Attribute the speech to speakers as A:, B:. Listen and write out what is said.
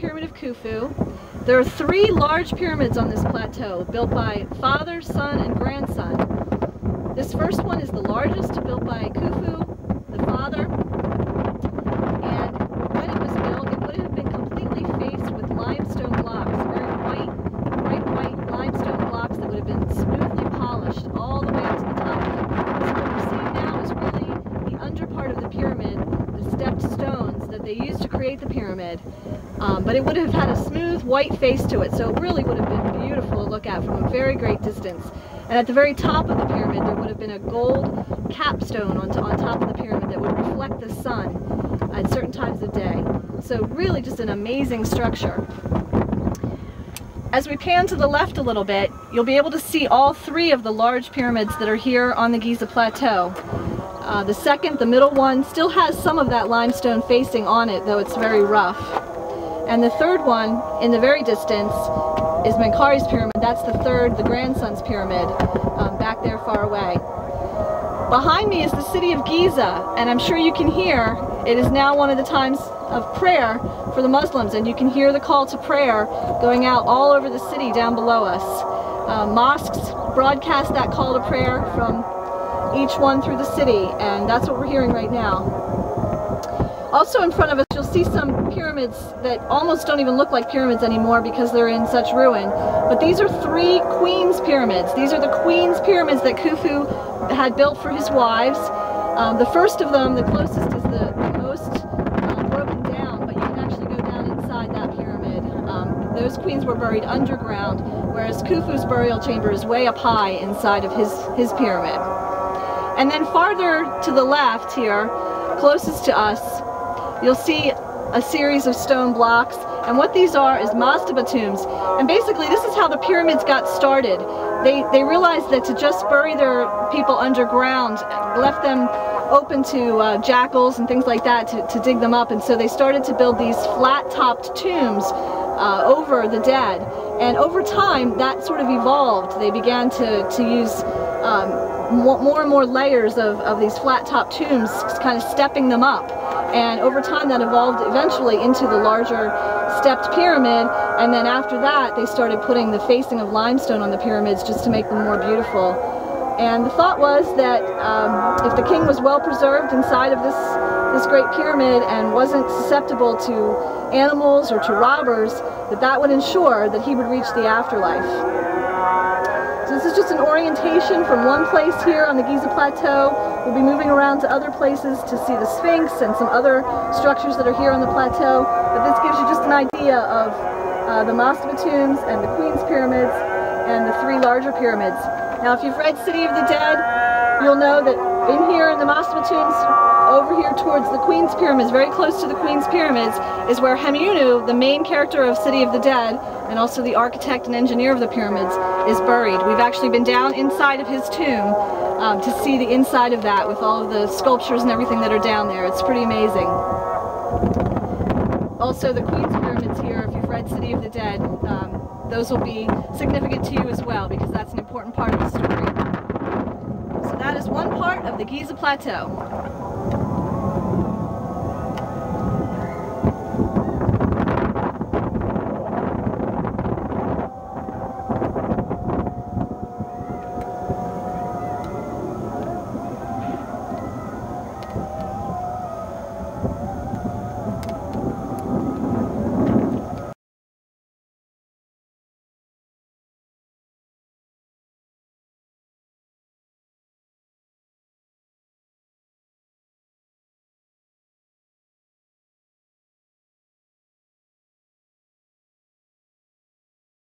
A: Pyramid of Khufu. There are 3 large pyramids on this plateau, built by father, son, and grandson. This first one is the largest, built by Khufu, the father. And when it was built, it would have been completely faced with limestone blocks, very bright white limestone blocks that would have been smoothly polished all the way up to the top. So what we're seeing now is really the under part of the pyramid, the stepped stones that they used to create the pyramid. But it would have had a smooth white face to it, so it really would have been beautiful to look at from a very great distance. And at the very top of the pyramid, there would have been a gold capstone on top of the pyramid that would reflect the sun at certain times of day. So really just an amazing structure. As we pan to the left a little bit, you'll be able to see all 3 of the large pyramids that are here on the Giza Plateau. The second, the middle one, still has some of that limestone facing on it, though it's very rough. And the third one, in the very distance, is Menkare's pyramid. That's the third, the grandson's pyramid, back there far away. Behind me is the city of Giza, and I'm sure you can hear, it is now one of the times of prayer for the Muslims, and you can hear the call to prayer going out all over the city down below us. Mosques broadcast that call to prayer from each one through the city, and that's what we're hearing right now. Also in front of us, you'll see some pyramids that almost don't even look like pyramids anymore because they're in such ruin. But these are 3 Queen's pyramids. These are the Queen's pyramids that Khufu had built for his wives. The first of them, the closest, is the most broken down, but you can actually go down inside that pyramid. Those queens were buried underground, whereas Khufu's burial chamber is way up high inside of his pyramid. And then farther to the left here, closest to us, you'll see a series of stone blocks, and what these are is mastaba tombs. And basically this is how the pyramids got started. They realized that to just bury their people underground left them open to jackals and things like that to dig them up, and so they started to build these flat-topped tombs over the dead. And over time that sort of evolved. They began to use more and more layers of these flat-top tombs, kind of stepping them up. And over time that evolved eventually into the larger stepped pyramid, and then after that they started putting the facing of limestone on the pyramids just to make them more beautiful. And the thought was that if the king was well preserved inside of this great pyramid and wasn't susceptible to animals or to robbers, that would ensure that he would reach the afterlife. So this is just an orientation from one place here on the Giza Plateau. We'll be moving around to other places to see the Sphinx and some other structures that are here on the plateau. But this gives you just an idea of the mastaba tombs and the Queen's pyramids and the 3 larger pyramids. Now if you've read City of the Dead, you'll know that in here in the mastaba tombs, over here towards the Queen's pyramids, very close to the Queen's pyramids, is where Hemunu, the main character of City of the Dead, and also the architect and engineer of the pyramids, is buried. We've actually been down inside of his tomb to see the inside of that with all of the sculptures and everything that are down there. It's pretty amazing. Also the Queen's pyramids here, if you've read City of the Dead, those will be significant to you as well because that's an important part of the story. So that is one part of the Giza Plateau.